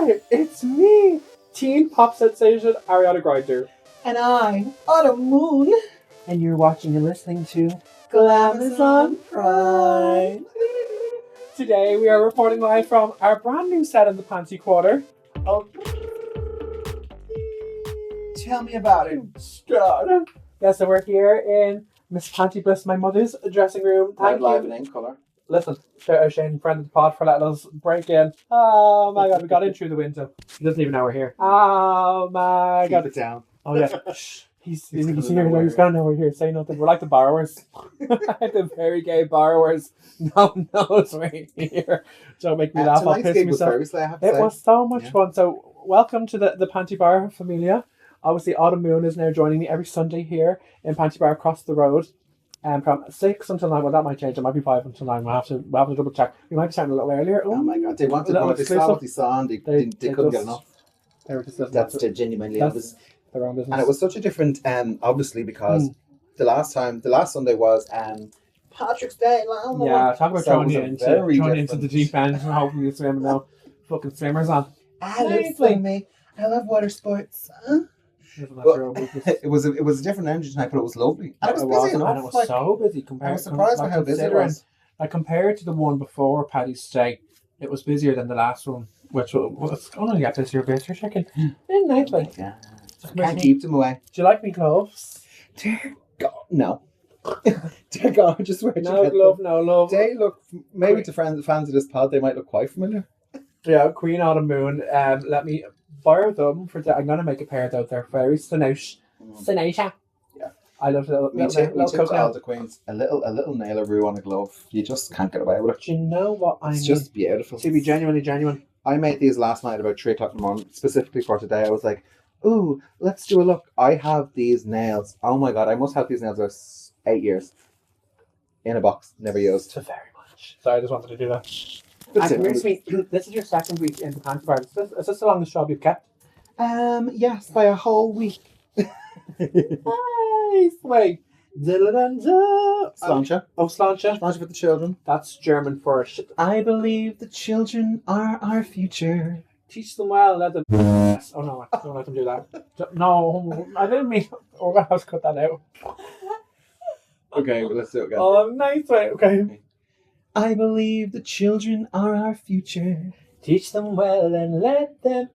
Hi, it's me, teen pop sensation Ariana Grindr. And I'm Autumn Moon. And you're watching and listening to Glamazon Pride. Today we are reporting live from our brand new set in the Panty Quarter. Oh, tell me about it, Scott. Yeah, so we're here in Miss Panty Bliss, my mother's dressing room. Thank Live you. in ink colour. Listen, shout out Shane, friend of the pod, for letting us break in. Oh my god, we got in through the window. He doesn't even know we're here. Oh my god. Keep it down. Oh yeah. He's here. nowhere. He's gonna know we're here. Say nothing. We're like the borrowers. The very gay borrowers. No one knows we're here. Don't make me laugh. I'll piss myself. It was so much fun. So welcome to the Panty Bar Familia. Obviously, Autumn Moon is now joining me every Sunday here in Panty Bar across the road. From 6 until 9. Well, that might change. It might be 5 until 9. We'll have to double check. We might be starting a little earlier. Oh my god, they wanted to. They saw what they saw and they couldn't get enough. That's genuinely obvious. Their own business. And it was such a different, obviously, because the last Sunday was Patrick's Day. Yeah, talk about throwing you into the deep end and hoping you swim and no fucking swimmers on. I love swimming. I love water sports. It was a different energy tonight, but it was lovely. And it was busy enough. And it was so busy compared. I was surprised by how busy it was. Like compared to the one before Paddy's Day, it was busier than the last one, which was only get busier, chicken. In nice way. Yeah. Can't keep them away. Do you like me gloves? Dear God, no. Dear God, just wear no glove, no love. They look, maybe to fans of this pod, they might look quite familiar. Yeah, Queen Autumn Moon. Let me borrow them for I'm gonna make a pair out there. Very Sinouche. Sinouche. Yeah. I love the we took all the Queens. A little nailaroo on a glove. You just can't get away with it. Do you know what I mean? It's just beautiful. To be genuinely genuine. I made these last night about 3 o'clock in the morning, specifically for today. I was like, ooh, let's do a look. I have these nails. Oh my god, I must have these nails for 8 years. In a box, never used. So very much. So I just wanted to do that. This is your second week in the Panty Bar. Is this the longest job you've kept? Yes, by a whole week. Nice. Wait. Sláinte. Oh, Sláinte. Sláinte for the children. That's German for I believe the children are our future. Teach them well, let them. Oh no, don't let them do that. No, I didn't mean. We're gonna have to cut that out. Okay, well, let's do it again. Oh, nice way. Okay. I believe the children are our future. Teach them well and let them.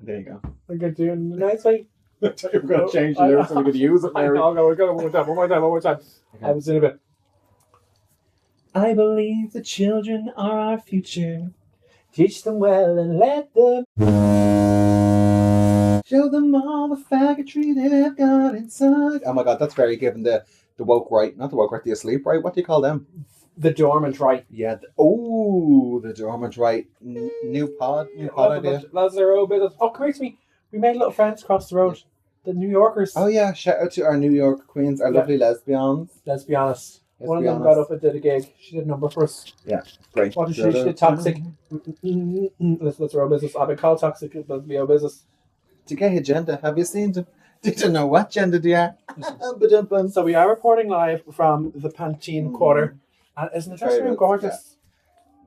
There you go. We're gonna do it in a nice way. We're gonna change the lyrics and we're gonna use it. No, we're going one more time. Okay. I was in a bit. I believe the children are our future. Teach them well and let them. Show them all the faggotry they've got inside. Oh my god, that's very given the woke right. Not the woke right, the asleep right. What do you call them? The dormant right. Yeah. The dormant right. New pod idea. That's their own business. Oh, come here to me. We made little friends across the road. The New Yorkers. Oh yeah, shout out to our New York queens, our lovely lesbians. Let's be honest. One of them got up and did a gig. She did a number for us. Yeah, great. What did she do? She did Toxic. That's our business. I've been called Toxic. Let's be our business. To gay agenda, have you seen them? Did you know what gender they are? So we are reporting live from the Pantene Quarter. And isn't the dressing room gorgeous?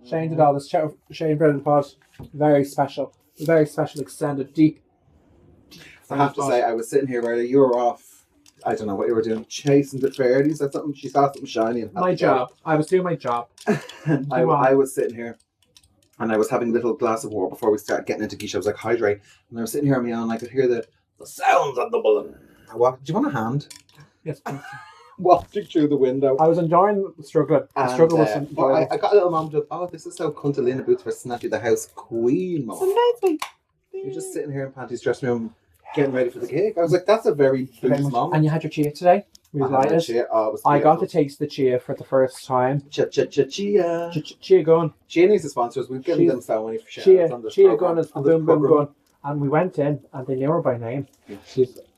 Yeah. Shane did all this. Shane Brennan pod. Very special. Very special, extended, deep. I have to say, I was sitting here earlier. You were off. I don't know what you were doing. Chasing the fairies or something. She saw something shiny. And my job. I was doing my job. I was sitting here. And I was having a little glass of water before we started getting into quiche. I was like, hydrate. And I was sitting here on my own and I could hear the sounds of the balloon. What? Do you want a hand? Yes, please. Walking through the window. I was enjoying the struggle. The struggle was enjoyable. I got a little moment of, this is how Cuntalina Boots for Snappy the House Queen, Mom. You're just sitting here in Panty's dressing room getting ready for the gig. I was like, that's a very boost moment. And you had your chia today? I got to taste the chia for the first time. Chia. Chia Gun. Chia needs to sponsor us. We've given them so many shares. Chia Gun is Boom Boom Gun. And we went in and they knew her by name. Yeah.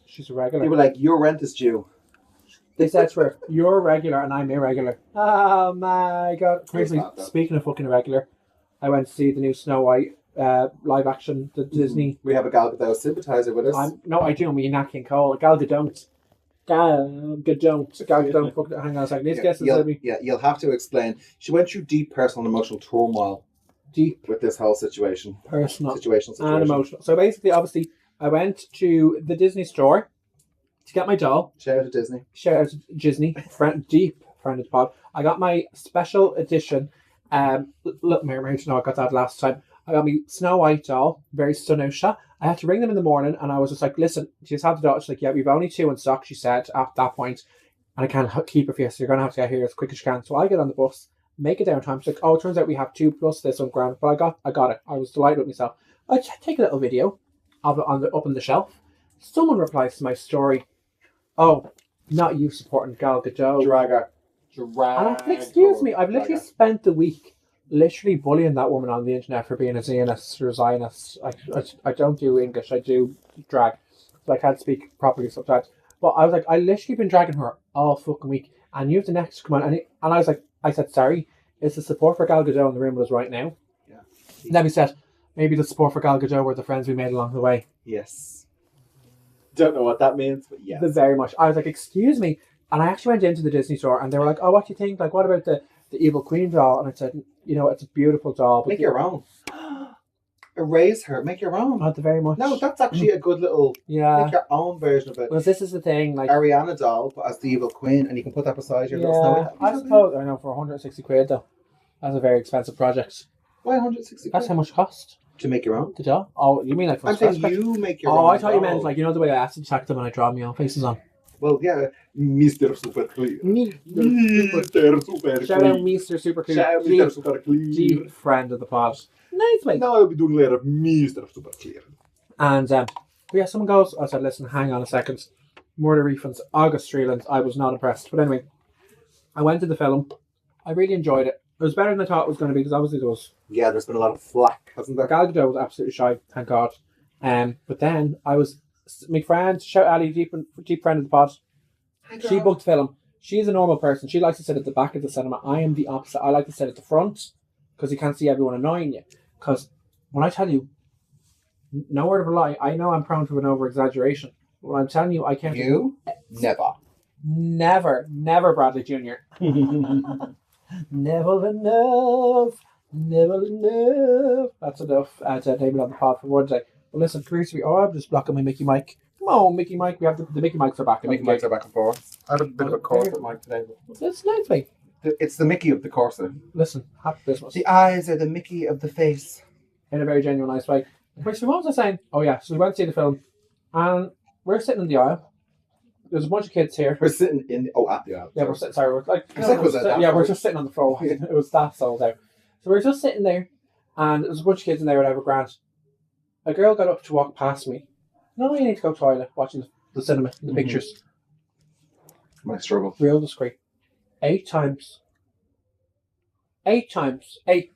She's a regular. They were like, your rent is due. They said to her, you're regular and I'm irregular. Oh my god. Crazy. Speaking of fucking irregular, I went to see the new Snow White live action, the Disney. We have a Gal Gadot sympathiser with us. No, I do. Me, Nat King Cole. Gal Gadot. Gal Gadot. Hang on a second. These guesses. You'll have to explain. She went through deep personal and emotional turmoil deep with this whole situation. Personal. Situational. And emotional. So basically, obviously, I went to the Disney store to get my doll. Shout out to Disney. Shout out to Disney. Deep friend of the pod. I got my special edition Little Mermaid. No, I got that last time. I got me Snow White doll. Very stunning shot. I had to ring them in the morning and I was just like, listen, do you just have the doll? She's like, yeah, we've only 2 in stock, she said at that point. And I can't keep it for you, so you're going to have to get here as quick as you can. So I get on the bus, make it down time. She's like, oh, it turns out we have 2 plus this on ground. But I got it. I was delighted with myself. I take a little video of it up on the shelf. Someone replies to my story, oh, not you supporting Gal Gadot. Dragger. And I'm like, excuse me, I've literally spent the week literally bullying that woman on the internet for being a Zionist or a Zionist. I don't do English, I do drag. So I can't speak properly sometimes. But I was like, I literally been dragging her all fucking week. And you have the next to come on. And I was like, I said, sorry, is the support for Gal Gadot in the room with us right now? Yeah. Then we said, maybe the support for Gal Gadot were the friends we made along the way. Yes. Don't know what that means, but yes. Very much. I was like, excuse me. And I actually went into the Disney store and they were like, oh, what do you think? Like, what about the Evil Queen doll? And I said, you know, it's a beautiful doll. But make your own. Erase her. Make your own. Not very much. No, that's actually a good little... Yeah. Make your own version of it. Well, this is the thing. Like Ariana doll, but as the Evil Queen, and you can put that beside your little Snow. I suppose. I know, for 160 quid though. That's a very expensive project. Why 160 quid? That's how much it cost. To make your own? The doll? Oh, you mean like from I'm saying you make your own. Oh, I thought you meant like, you know the way I acid attack them and I draw my own faces on. Well, yeah, Mr. Super Clear. Mr. Super Clear. Shout out Mr. Super Clear. Shout out Mr. Super Clear. Deep friend of the pod. Nice, mate. Now I'll be doing later Mr. Super Clear. And yeah, someone goes, I said, listen, hang on a second. Murder refunds, August Streeland. I was not impressed. But anyway, I went to the film. I really enjoyed it. It was better than I thought it was going to be because obviously there was. Yeah, there's been a lot of flack, hasn't there? Gal Gadot was absolutely shy, thank God. But then I was, my friend, shout Ali, deep friend of the pod. She booked film. She's a normal person. She likes to sit at the back of the cinema. I am the opposite. I like to sit at the front because you can't see everyone annoying you. Because when I tell you, no word of a lie, I know I'm prone to an over-exaggeration. When I'm telling you, I can't... You? Never. Never Bradley Jr. Never enough. That's enough to name it on the pod for one day. Well, listen, seriously, I'm just blocking my Mickey Mike. Come on, Mickey Mike. We have the Mickey Mikes are back. The Mickey Mikes are back and forth. I had a bit of a corset mic today. It's nice, mate. It's the Mickey of the corset. Listen, happy Christmas. The eyes are the Mickey of the face. In a very genuine, nice way. Which, what was I saying? Oh, yeah. So we went to see the film, and we're sitting in the aisle. There's a bunch of kids here. We're sitting in the... Oh, at the aisle. Yeah, we're sitting... Sorry, we're like... we're just sitting on the floor. It was that sold out. So we're just sitting there, and there's a bunch of kids in there whatever, Grant. A girl got up to walk past me. No, you need to go to the toilet, watching the cinema, the pictures. My struggle. Real discreet. 8 times. 8 times. 8.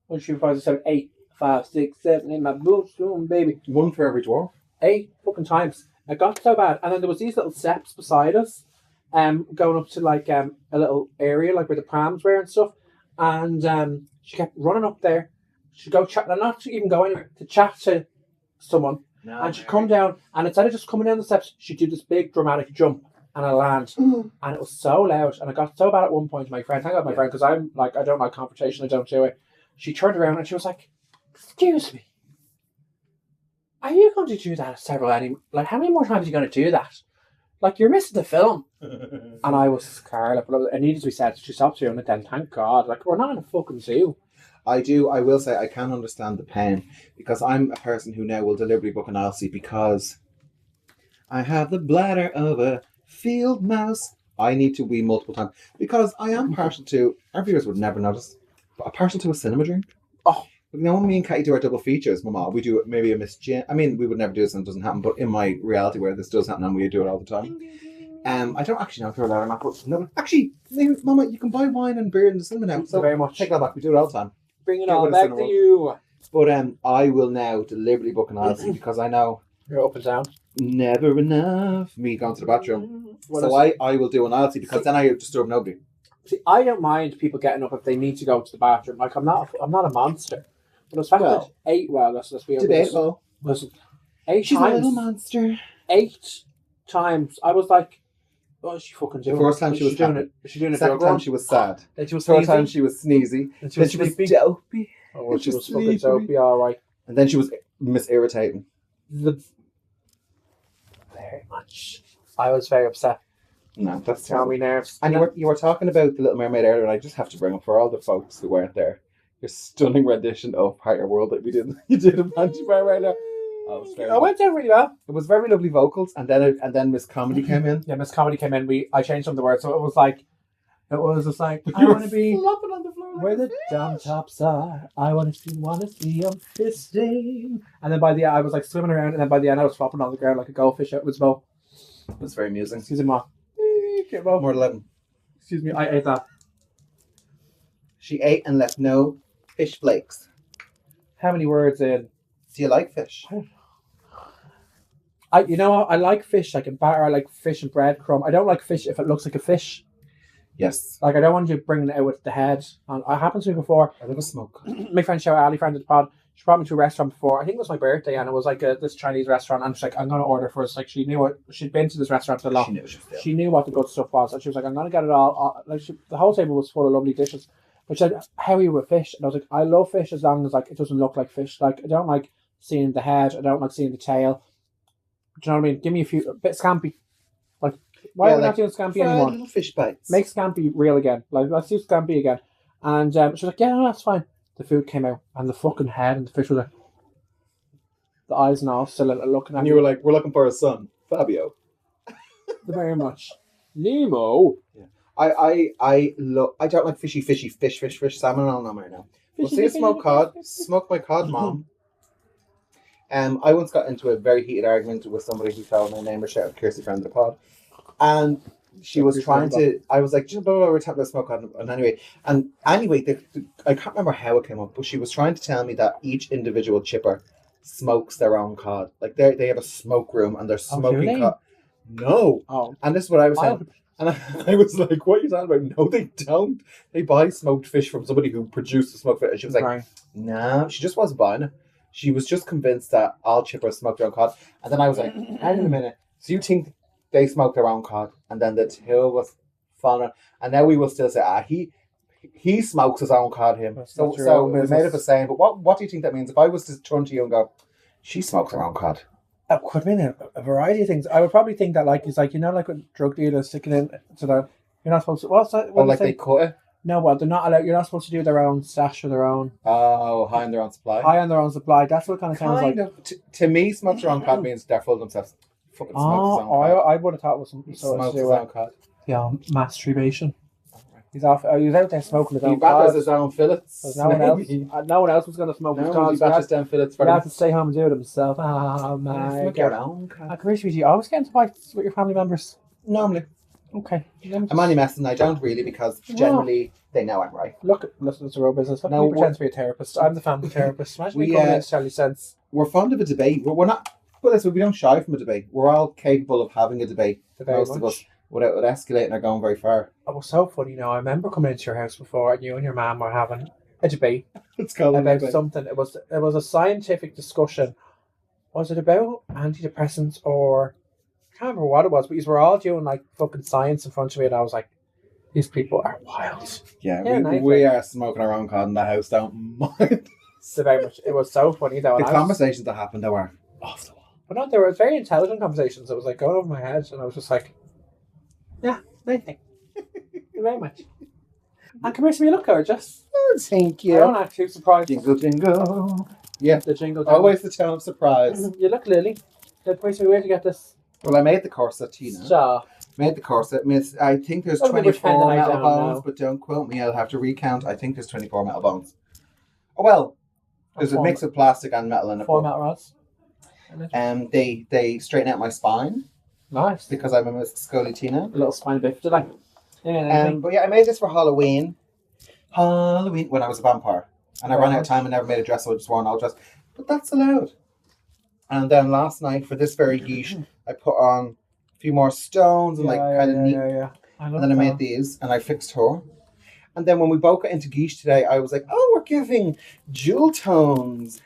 1, 2, 3, 4, 5, 6, 7, 8. 5, 6, 7, 8. My boots, baby. 1 for every dwarf. 8 fucking times. It got so bad. And then there was these little steps beside us, going up to like a little area, like where the prams were and stuff. And she kept running up there. She'd go chat, not to even go anywhere, to chat to someone. No, and she'd come down, and instead of just coming down the steps, she'd do this big dramatic jump and a land. And it was so loud, and it got so bad at one point. My friend, thank God my friend, because I'm like, I don't like confrontation, I don't do it. She turned around and she was like, excuse me, are you going to do that like, how many more times are you going to do that? Like, you're missing the film. And I was scarlet, but it needed to be said. She stopped doing it then, thank God. Like, we're not in a fucking zoo. I will say I can understand the pain because I'm a person who now will deliberately book an ILC because I have the bladder of a field mouse. I need to wee multiple times because I am partial to, our viewers would never notice, but I'm partial to a cinema drink. Oh, you know, when me and Katie do our double features, Mama, we do maybe a Miss Jane. I mean, we would never do this and it doesn't happen, but in my reality where this does happen and we do it all the time. I don't actually know if you're allowed or not, but no, actually, Mama, you can buy wine and beer in the cinema now. So very much. Take that back. We do it all the time. Bring it all back to you. But I will now deliberately book an ILC because I know you're up and down. Never enough. Me going to the bathroom. So I will do an ILC because then I disturb nobody. See, I don't mind people getting up if they need to go to the bathroom. Like I'm not a monster. But the fact that 8, well, let's be honest. Debatable. Listen, 8 She's times. a little monster. 8 times. I was like, What was she fucking doing? The first time she was doing happy. it. Was she doing it? Second time she was sad. Then she was Third sneezy. time she was sneezy. Then Then she was dopey. Oh, she was fucking dopey, alright. And then she was irritating. Very much. I was very upset. No, that's Tell me nerves. And you were talking about The Little Mermaid earlier, and I just have to bring up for all the folks who weren't there, your stunning rendition of Part Your World that you did in Manchester right now. I went down really well. It was very lovely vocals, and then Miss Comedy came in. Yeah, Miss Comedy came in. I changed some of the words, so it was just like I want to be flopping on the floor where the dumb tops are. I want to see them fisting. And then by the end, I was like swimming around, and then by the end, I was flopping on the ground like a goldfish out with Mo. It was very amusing. Excuse me, Ma. More 11. Excuse me, I ate that. She ate and left no fish flakes. How many words in? Do you like fish? I like fish like in batter. I like fish and breadcrumb. I don't like fish if it looks like a fish. Yes. Like I don't want you bringing it out with the head. And it happened to me before. I love a smoke. My friend Show Ali, friend of the pod, she brought me to a restaurant before. I think it was my birthday, and it was like this Chinese restaurant. And she's like, "I'm going to order for us." Like she knew she'd been to this restaurant a lot. She knew what the good stuff was, and she was like, "I'm going to get it all." Like the whole table was full of lovely dishes. But she said, "How are you with fish?" And I was like, "I love fish as long as like it doesn't look like fish. Like I don't like seeing the head. I don't like seeing the tail. Do you know what I mean? Give me a bit scampi. Like why are we not doing scampi anymore? Little fish bites. Make scampi real again. Like let's do scampi again." And she was like, "Yeah, no, that's fine." The food came out, and the fucking head and the fish was like, the eyes and all still looking at and you were like, "We're looking for a son, Fabio." Very much. Nemo. Yeah. I don't like fishy fish salmon on them right now. We'll see a smoked cod. Smoke my cod, Mom. I once got into a very heated argument with somebody who told my name or shout out Kirsty, friend of the pod, and she was trying to. I was like, we're talking about smoked cod, and anyway, I can't remember how it came up, but she was trying to tell me that each individual chipper smokes their own cod. Like they have a smoke room and they're smoking cod. No. Oh. And this is what I was saying. And I was like, what are you talking about? No, they don't. They buy smoked fish from somebody who produces smoked fish. And she was like, no, she just wasn't buying it. She was just convinced that all chippers smoked their own cod. And then I was like, hang on a minute. So you think they smoked their own cod? And then the two of us found. And now we will still say, he smokes his own cod, him. So we made up a saying. But what do you think that means? If I was to turn to you and go, she smokes her own cod. That could mean a variety of things. I would probably think that, like, it's like, like with drug dealers sticking in so that you're not supposed to. What's that? Or like they cut it? No, well, they're not allowed. You're not supposed to do their own stash or their own. Oh, high on their own supply. High on their own supply. That's what it kind of sounds like. To me, smokes their own cod means they're full of themselves. Fucking smokes his own cod. I would have thought it was something sort of smokes his own cod. Yeah, masturbation. He's off. He was out there smoking his own. He batters his own fillets. No one else was going to smoke his cod. He batters down fillets for him. He had to stay home and do it himself. Oh my smoke your own cod. I appreciate you always getting into fights with your family members. Normally. Okay. I'm only messing. I don't really because generally they know I'm right. Look, listen, it's a real business. Look, we pretend to be a therapist. I'm the family therapist. Imagine me coming in to tell you sense. We're fond of a debate. We're not. But listen, we don't shy from a debate. We're all capable of having a debate. Most of us. Without it escalating or going very far. It was so funny, I remember coming into your house before and you and your mum were having a debate. It's called about something. It was a scientific discussion. Was it about antidepressants or I can't remember what it was, but you were all doing like fucking science in front of me and I was like, these people are wild. Yeah, we are smoking our own cod in the house, don't mind. So very much. It was so funny though. The conversations that happened though were off the wall. But no, they were very intelligent conversations. It was like going over my head and I was just like, yeah, thank you very much. And come here to me, look gorgeous. Oh, thank you. I'm not too surprised. Jingle, jingle. Yeah, the jingle. Always the tone of surprise. You look lily. Wait to me, where to get this? Well, I made the corset, Tina. Sure. Made the corset. I think there's 24 metal bones, but don't quote me. I'll have to recount. I think there's 24 metal bones. Oh, well, there's a mix of plastic and metal in it. 4 metal rods. They straighten out my spine. Nice. Because I'm a Miss Scully Tina. A little spine bit, did I? But yeah, I made this for Halloween. When I was a vampire. And I ran out of time and never made a dress, so I just wore an old dress. But that's allowed. And then last night, for this very geesh, I put on a few more stones and neat. Yeah. And then I made these and I fixed her. And then when we both got into geesh today, I was like, oh, we're giving jewel tones.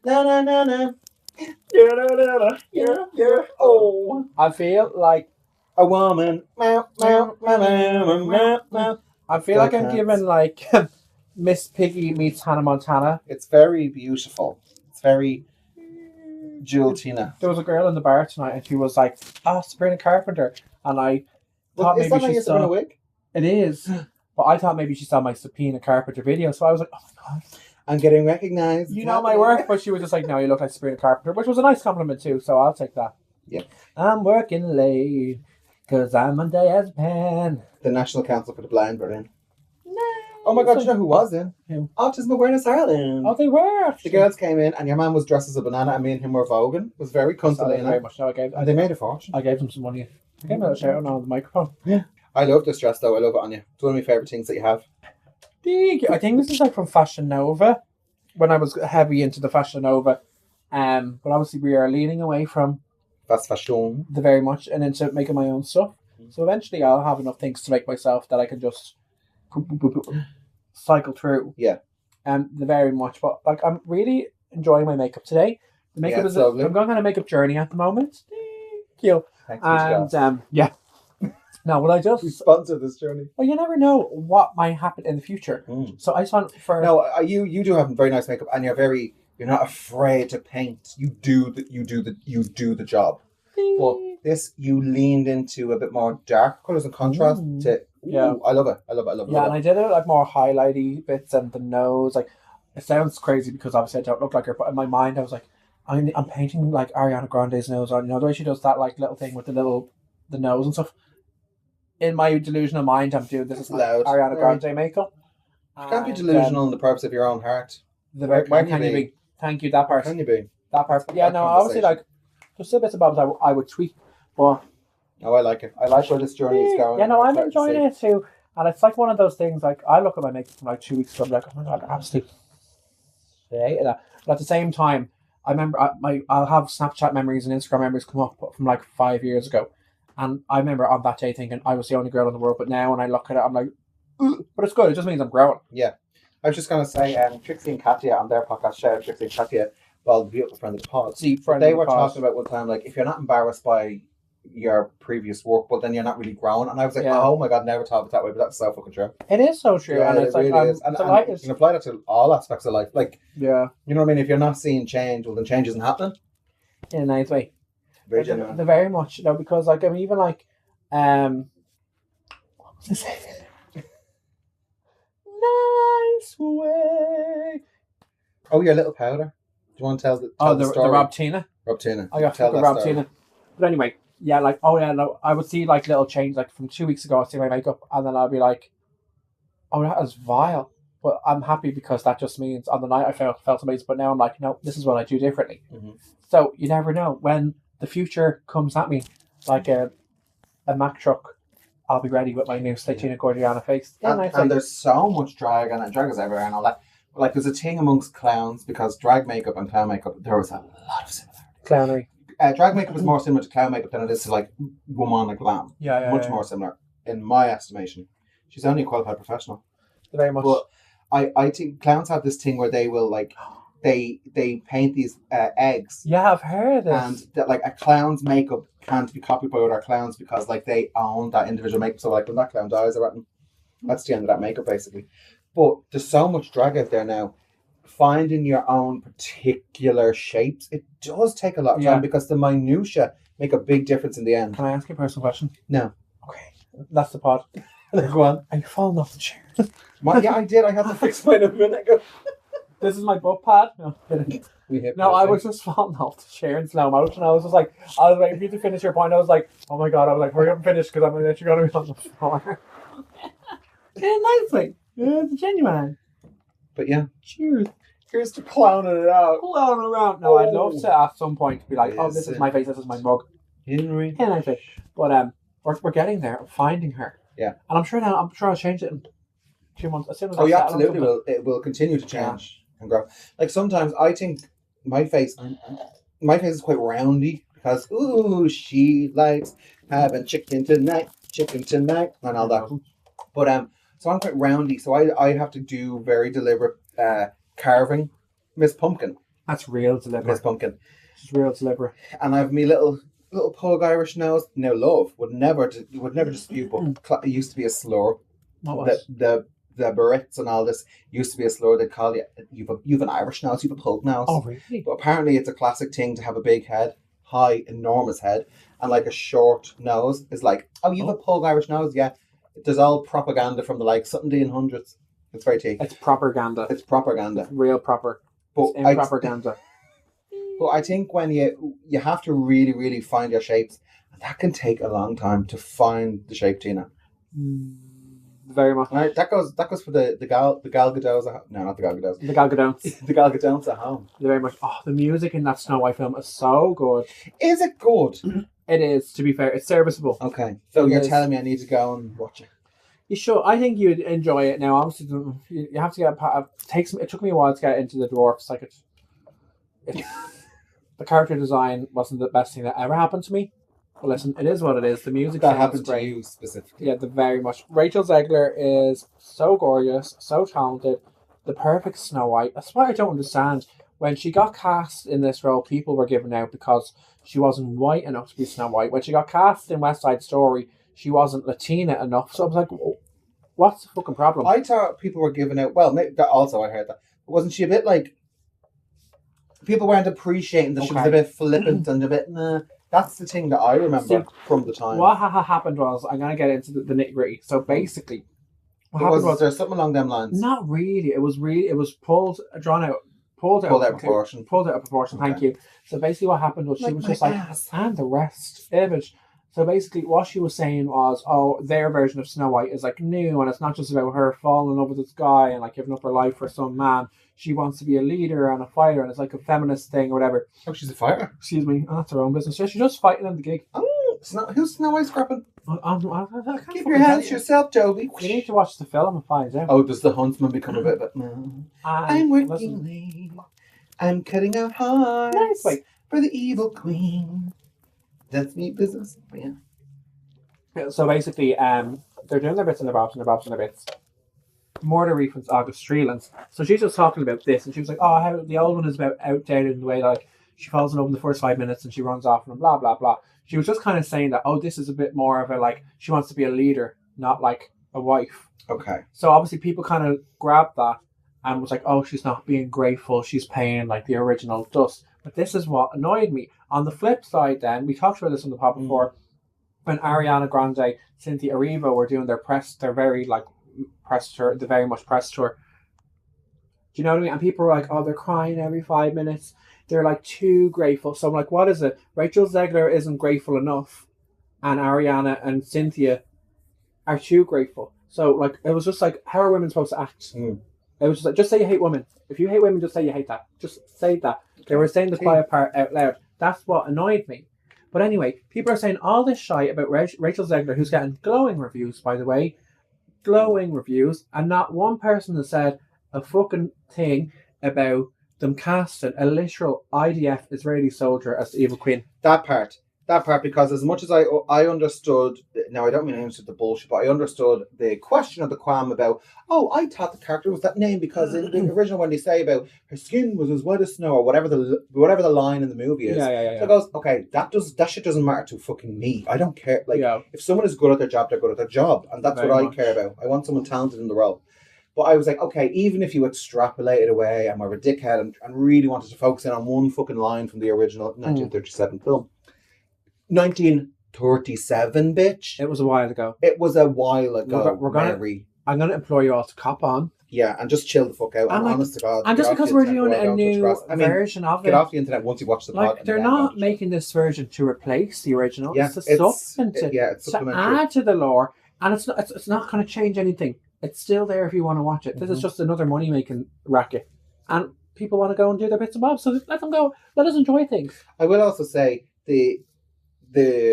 Na na na na. Yeah. Oh. I feel like a woman. Meow, meow, meow, meow, meow, meow. I feel like I'm given like Miss Piggy meets Hannah Montana. It's very beautiful. It's very Jeweltina. There was a girl in the bar tonight and she was like, "Oh, Sabrina Carpenter," and I thought maybe she saw Sabrina wig. It is, but I thought maybe she saw my Sabrina Carpenter video, so I was like, "Oh my god, I'm getting recognized." You know my work," but she was just like, "No, you look like Sabrina Carpenter," which was a nice compliment too. So I'll take that. Yep. I'm working late because I'm on diazepam. The National Council for the Blind were in. No. Oh my god, you know who was in? Who? Autism Awareness Ireland. Oh, they were actually. The girls came in and your man was dressed as a banana and me and him were voguing. It was very cuntily. Very much so. And they made a fortune. I gave them some money. I gave them a shout out on the microphone. Yeah. I love this dress though. I love it on you. It's one of my favourite things that you have. I think this is like from Fashion Nova. When I was heavy into the Fashion Nova. But obviously we are leaning away from fast fashion. The very much and into making my own stuff. So eventually I'll have enough things to make myself that I can just cycle through. Yeah. The very much. But like I'm really enjoying my makeup today. The makeup is I'm going on a makeup journey at the moment. Thank you. Thanks, and yeah. Now would I just sponsor this journey? Well, you never know what might happen in the future. So I just want for you do have very nice makeup and you're not afraid to paint. You do the job. But this you leaned into a bit more dark colours and contrast to I love it. Yeah, and I did it like more highlighty bits and the nose. Like it sounds crazy because obviously I don't look like her, but in my mind I was like, I'm painting like Ariana Grande's nose on. You know the way she does that like little thing with the nose and stuff. In my delusional mind, I'm doing this is loud Ariana Grande makeup. You can't be delusional in the purpose of your own heart. Where can you be? Thank you, that part. Can you be? That part. Yeah, no, obviously, like, there's still bits and bobs I would tweak, but... No, I like it. I like where this journey is going. Yeah, no, I'm enjoying it too. And it's like one of those things, like, I look at my makeup from like 2 weeks ago, I'm like, oh my god, I absolutely hate that. But at the same time, I remember I'll have Snapchat memories and Instagram memories come up from like 5 years ago. And I remember on that day thinking I was the only girl in the world, but now when I look at it, I'm like, ugh. But it's good. It just means I'm growing. Yeah. I was just going to say, Trixie and Katya on their podcast, shout out Trixie and Katya, well, the beautiful friend of the pod. They were talking about one time, like, if you're not embarrassed by your previous work, well, then you're not really growing. And I was like, oh my god, never thought of it that way, but that's so fucking true. It is so true. Yeah, and it's really like, is. And you can apply that to all aspects of life. Like, yeah. You know what I mean? If you're not seeing change, well, then change isn't happening. In a nice way. Very genuine. The very much, because, like, I'm even like, what was I saying? Nice way. Oh, your little powder. Do you want to tell the story? The Rob Tina. Rob Tina. I got fucking Rob Tina. But anyway, yeah, like, I would see like little change, like from 2 weeks ago, I'd see my makeup, and then I'd be like, oh, that is vile. But I'm happy because that just means on the night I felt amazing. But now I'm like, no, this is what I do differently. Mm-hmm. So you never know when the future comes at me, like a Mack truck. I'll be ready with my new Slatina Gordiana face. Yeah, and there's so much drag, and drag is everywhere and all that. But like, there's a thing amongst clowns because drag makeup and clown makeup, there was a lot of similarity. Clownery. Drag makeup is more similar to clown makeup than it is to like woman like glam. Much more similar, in my estimation. She's only a qualified professional. Very much. But I think clowns have this thing where they will like they paint these eggs. Yeah, I've heard this. And that like a clown's makeup can't be copied by other clowns because like they own that individual makeup. So like when that clown dies, that's the end of that makeup basically. But there's so much drag out there now. Finding your own particular shapes, it does take a lot of time because the minutiae make a big difference in the end. Can I ask you a personal question? No. Okay, that's the pod. Go on. Are you falling off the chair? Yeah, I did. I had to fix mine a minute ago. This is my butt pad. No, I was just falling off the chair in slow motion. I was waiting for you to finish your point. I was like, oh my god. I was like, hurry up and finish because I'm literally going to be on the floor. Yeah, nicely. It's genuine. But yeah. Cheers. Here's to clowning it out. Clowning around. No, I'd love to at some point to be like, oh, this is my face, this is my mug. Henry. Yeah, nicely. But we're getting there. I'm finding her. Yeah. And I'm sure I'll change it in 2 months. As soon as yeah, absolutely will. It will continue to change and grow. Like sometimes I think my face is quite roundy because she likes having chicken tonight, and all that. But so I'm quite roundy, so I have to do very deliberate carving. Miss Pumpkin. That's real deliberate. Miss Pumpkin. It's real deliberate. And I have me little little pug Irish nose. Now, love would never dispute, but it used to be a slur. What was? The Barrettes and all this used to be a slur. They'd call you, you've an Irish nose, you've a pug nose. Oh, really? But apparently it's a classic thing to have a big head, high, enormous head, and like a short nose is like, oh, you've a pug Irish nose, yeah. There's all propaganda from the like something in hundreds. It's very tea. It's propaganda. It's propaganda. Real proper. But it's propaganda. But I think when you have to really, really find your shapes, and that can take a long time to find the shape, Tina. Very much. Right, that goes for the Gal Gadots. No, not the Gal Gadots. The Gal Gadons. The Gal Gadons at home. Very much. Oh, the music in that Snow White film is so good. Is it good? It is. To be fair, it's serviceable. Okay, so you're telling me I need to go and watch it. You should. I think you'd enjoy it. Now, obviously, you have to get. It took me a while to get into the dwarfs. Like the character design wasn't the best thing that ever happened to me. But listen, it is what it is. The music that happened great. To you specifically. Yeah, very much. Rachel Zegler is so gorgeous, so talented, the perfect Snow White. That's what I don't understand. When she got cast in this role, people were giving out because she wasn't white enough to be Snow White. When she got cast in West Side Story, she wasn't Latina enough. So I was like, what's the fucking problem? I thought people were giving out. Well, maybe that also I heard that. Wasn't she a bit like? People weren't appreciating that she was a bit flippant and a bit. Nah. That's the thing that I remember from the time. What happened was, I'm going to get into the nitty gritty. So basically, what happened was there something along them lines? Not really. It was pulled out of proportion. Okay. Thank you. So basically, what happened was she was just like, and the rest image. So basically, what she was saying was, oh, their version of Snow White is like new, and it's not just about her falling in love with this guy and like giving up her life for some man. She wants to be a leader and a fighter, and it's like a feminist thing or whatever. Oh, she's a fighter. Excuse me, that's her own business. Yeah, she's just fighting in the gig. Oh, who's Snow White scrapping? Keep your hands to yourself, Joby. You need to watch the film and find out. Oh, does the huntsman become a bit of I'm working late. I'm cutting out hearts for the evil queen. That's me business. Yeah. So basically, they're doing their bits and their bobs and their bobs and their bits. Murder reference August Streelands. So she's just talking about this, and she was like, "Oh, how the old one is about outdated in the way like she falls in love in the first 5 minutes and she runs off and blah blah blah." She was just kind of saying that, "Oh, this is a bit more of a like she wants to be a leader, not like a wife." Okay. So obviously people kind of grabbed that and was like, "Oh, she's not being grateful. She's paying like the original dust." But this is what annoyed me. On the flip side, then we talked about this on the pod before, when Ariana Grande, Cynthia Erivo were doing their very like press tour, the very much press tour. Do you know what I mean? And people were like, "Oh, they're crying every 5 minutes. They're like too grateful." So I'm like, what is it? Rachel Zegler isn't grateful enough, and Ariana and Cynthia are too grateful. So like, it was just like, how are women supposed to act? It was just like, just say you hate women. If you hate women, just say you hate that. Just say that. They were saying the quiet part out loud. That's what annoyed me. But anyway, people are saying all this shite about Rachel Zegler, who's getting glowing reviews, by the way. Glowing reviews. And not one person has said a fucking thing about them casting a literal IDF Israeli soldier as the evil queen. That part, because as much as I understood, now I don't mean I understood the bullshit, but I understood the question of the qualm about, oh, I thought the character was that name because in the original when they say about her skin was as white as snow or whatever the line in the movie is. Yeah. So it goes, okay, that shit doesn't matter to fucking me. I don't care. Like, if someone is good at their job, they're good at their job, and that's what I care about. I want someone talented in the role. But I was like, okay, even if you extrapolate it away and were a dickhead and really wanted to focus in on one fucking line from the original 1937 film. 1937, bitch. It was a while ago. It was a while ago. I'm going to implore you all to cop on. Yeah, and just chill the fuck out. And honest to God. And just because we're doing a new version of it. Get off the internet once you watch the pod. Like, they're not making this version to replace the original. Yeah, it's a supplement it's to add to the lore. And it's not going to change anything. It's still there if you want to watch it. This is just another money-making racket. And people want to go and do their bits and bobs, so let them go. Let us enjoy things. I will also say the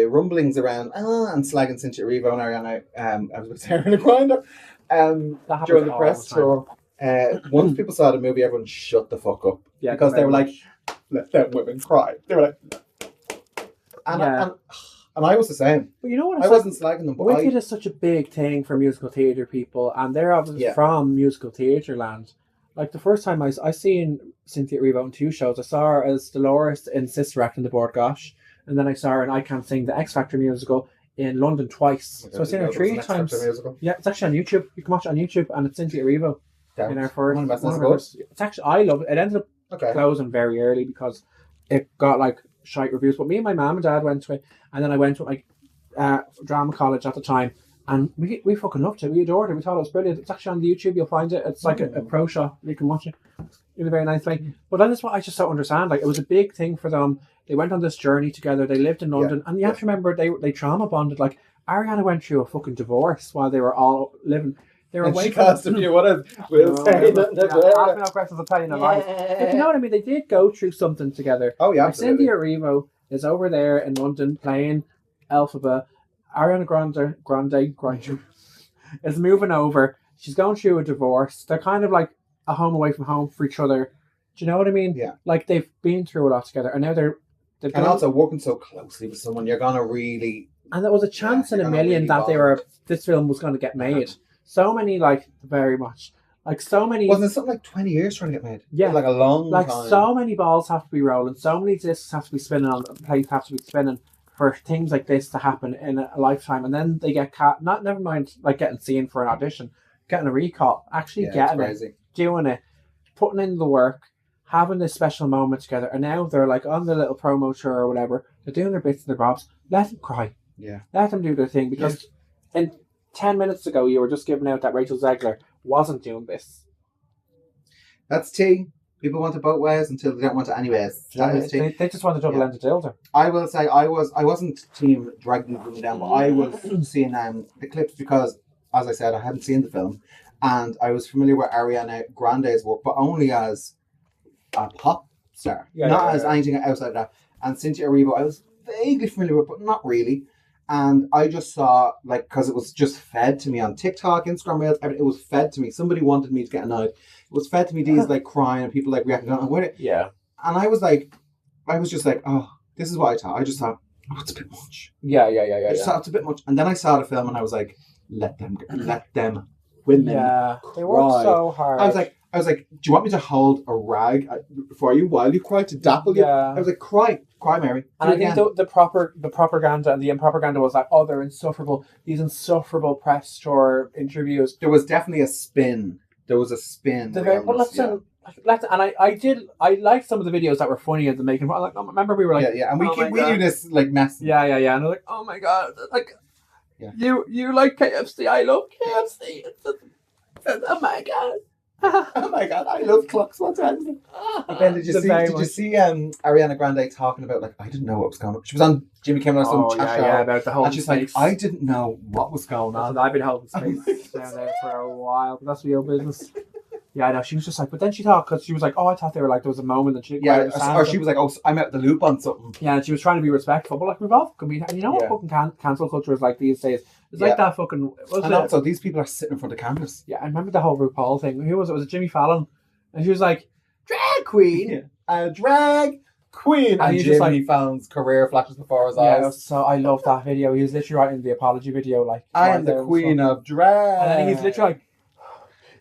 rumblings around and slagging Cynthia Erivo and Ariana, I was going to say Ariana Grande, during the press tour. Once people saw the movie, everyone shut the fuck up. Yeah, because they were like, let them women cry. They were like, and I was the same. But you know what? I wasn't slagging them. But Wicked is such a big thing for musical theatre people, and they're obviously from musical theatre land. Like the first time I seen Cynthia Erivo in 2 shows, I saw her as Dolores in Sister Act in the Board Gosh, and then I saw her in I Can't Sing, the X Factor musical, in London twice. So I've seen her 3 times. Yeah, it's actually on YouTube. You can watch it on YouTube, and it's Cynthia Erivo. In our first. It's actually, I love it. It ended up closing very early because it got like shite reviews. But me and my mum and dad went to it, and then I went to like drama college at the time, and we fucking loved it. We adored it. We thought it was brilliant. It's actually on the YouTube. You'll find it. It's like a pro shop. You can watch it in a very nice way. But then that's what I just don't understand. Like, it was a big thing for them. They went on this journey together. They lived in London, and you have to remember they trauma bonded. Like, Ariana went through a fucking divorce while they were all living. They were away from you. What is? We'll say no questions. I'll tell you no lies. But you know what I mean? They did go through something together. Oh yeah, absolutely. Cynthia Erivo is over there in London playing Elphaba. Ariana Grande is moving over. She's going through a divorce. They're kind of like a home away from home for each other. Do you know what I mean? Yeah. Like, they've been through a lot together, and now they're and also working so closely with someone, you're gonna really. And there was a chance in a million really that this film was going to get made. So many, like, very much. Like, so many... Wasn't it something like 20 years trying to get made? Yeah. Like a long time. Like, so many balls have to be rolling. So many discs have to be spinning on... Plates have to be spinning for things like this to happen in a lifetime. And then they get... never mind, like, getting seen for an audition. Getting a recall. Actually getting it. Doing it. Putting in the work. Having this special moment together. And now they're, like, on the little promo tour or whatever. They're doing their bits and their bobs. Let them cry. Yeah. Let them do their thing. Because... in 10 minutes ago, you were just giving out that Rachel Zegler wasn't doing this. That's tea. People want it both ways until they don't want it anyways. They just want a double-ended dildo. I will say I wasn't team dragging them down, but I was seeing the clips because, as I said, I hadn't seen the film, and I was familiar with Ariana Grande's work, but only as a pop star, not as anything outside of that. And Cynthia Erivo, I was vaguely familiar with, but not really. And I just saw, like, because it was just fed to me on TikTok, Instagram Reels, it was fed to me. Somebody wanted me to get annoyed. It was fed to me, these, like, crying and people, like, reacting. Yeah. And I was just like, oh, this is what I thought. I just thought, oh, it's a bit much. Yeah. I just thought it's a bit much. And then I saw the film and I was like, let them women cry. They worked so hard. I was like, do you want me to hold a rag for you while you cry to dapple you? Yeah. I was like, cry, Mary. And I think the propaganda and the impropaganda was like, oh, they're insufferable. These insufferable press tour interviews. There was definitely a spin. There was a spin. I liked some of the videos that were funny at the making. Like, remember we were like, and we knew this like mess. Yeah, and I was like, oh my god, like, you like KFC? I love KFC. Oh my god. Oh my god, I love clocks. What's happening? Ben, did you see Ariana Grande talking about, like, I didn't know what was going on? She was on Jimmy Kimmel or some chat show. About the whole. And she's like, I didn't know what was going on. I've been holding space down there for a while, but that's real business. Yeah, I know. She was just like, but then she thought, because she was like, oh, I thought they were like, there was a moment that she or she was like, oh, I'm out the loop on something. Yeah, and she was trying to be respectful, but like, we've all fucking been, and you know what fucking cancel culture is like these days? It's like that fucking. Also, these people are sitting in front of cameras. Yeah, I remember the whole RuPaul thing. Who was it? Was it Jimmy Fallon? And she was like, drag queen, drag queen, and Jimmy Fallon's career flashes before his eyes. Yeah, so I love that video. He was literally writing the apology video, like, I am the queen of drag, and then he's literally like.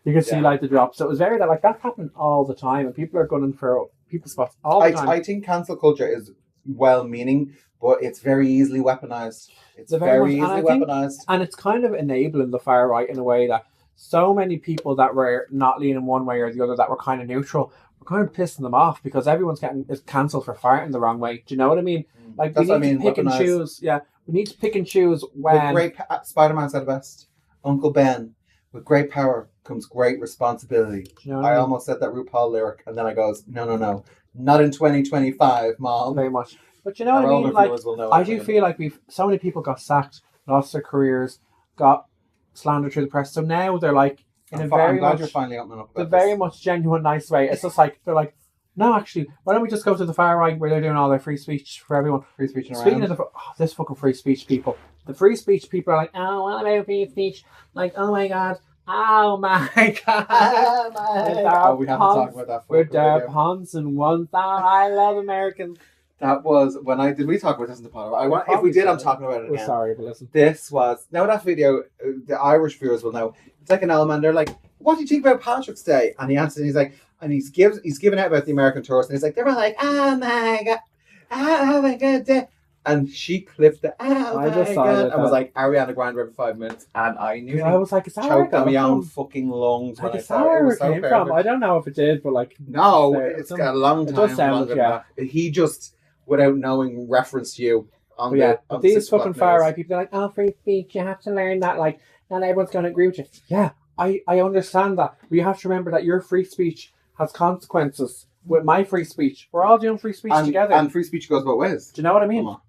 You could see like the drop. So it was very that happened all the time, and people are gunning for people spots all the time. I think cancel culture is well-meaning, but it's very easily weaponized. It's very easily weaponized, and it's kind of enabling the far right in a way that so many people that were not leaning one way or the other, that were kind of neutral, were kind of pissing them off because everyone's is cancelled for farting the wrong way. Do you know what I mean? Like, that's we need to pick and choose. Yeah, we need to pick and choose when. Great Spider-Man said it best. Uncle Ben. With great power comes great responsibility. You know I almost said that RuPaul lyric, and then I goes, no, not in 2025, Mom. Very much. But you know what I mean? Like, I do feel like so many people got sacked, lost their careers, got slandered through the press. So now they're like, I'm glad you're finally opening up about the very much genuine, nice way. It's just like, they're like, no, actually, why don't we just go to the far right where they're doing all their free speech for everyone? Free speech and Speaking of this fucking free speech people. The free speech people are like, oh, what about free speech? Like, oh my god. Oh my god. Oh my god. We have to talk about that. With their puns and one thought. I love Americans. That was when did we talk about this in the podcast? If we did, I'm talking about it again. Sorry, but listen. This was, now that video, the Irish viewers will know. It's like an element. They're like, what do you think about Patrick's Day? And he answers, and he's like, and he's giving out about the American tourists, and he's like, they're all like, oh my god, day. And she clipped the I decided I was like, Ariana Grande every 5 minutes. And I knew I was like, is that choked on my own fucking lungs when I saw it. It was so came from. I don't know if it did, but like... No, it's got a long time. It does sound, that. He just, without knowing, referenced you on but these fucking far right people, they're like, oh, free speech, you have to learn that, like, not everyone's going to agree with you. Yeah, I understand that. But you have to remember that your free speech has consequences with my free speech. We're all doing free speech together. And free speech goes both ways. Do you know what I mean? Mama.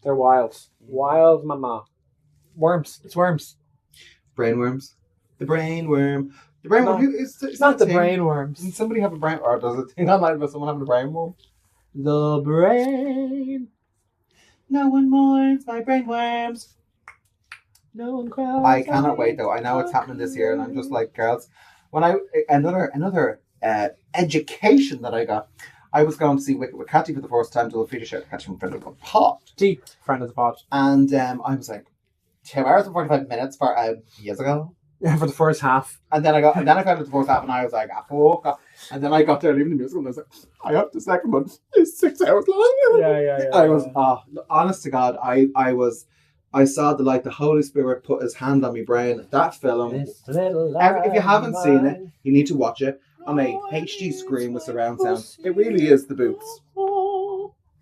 They're wild. Wild, mama. Worms. It's worms. Brainworms. The brainworm. The brainworm. It's not the brainworms. Does somebody have a brain... Or does it think online about someone having a brainworm? The brain. No one mourns my brainworms. No one cries. I cannot wait though. I know it's happening this year, and I'm just like, girls. When another education that I got. I was going to see Wicked with Catty for the first time, to a feature show to catch from friend of the pod. Deep friend of the pod. And I was like, 2 hours and 45 minutes for years ago. Yeah, for the first half. And then I found out the first half, and I was like, fuck. And then I got there leaving the musical, and I was like, I hope the second one is 6 hours long. Yeah. I was, honest to God, I saw the Holy Spirit put his hand on my brain. That film, if you haven't seen it, you need to watch it on a HD screen with surround sound. It really is the boots.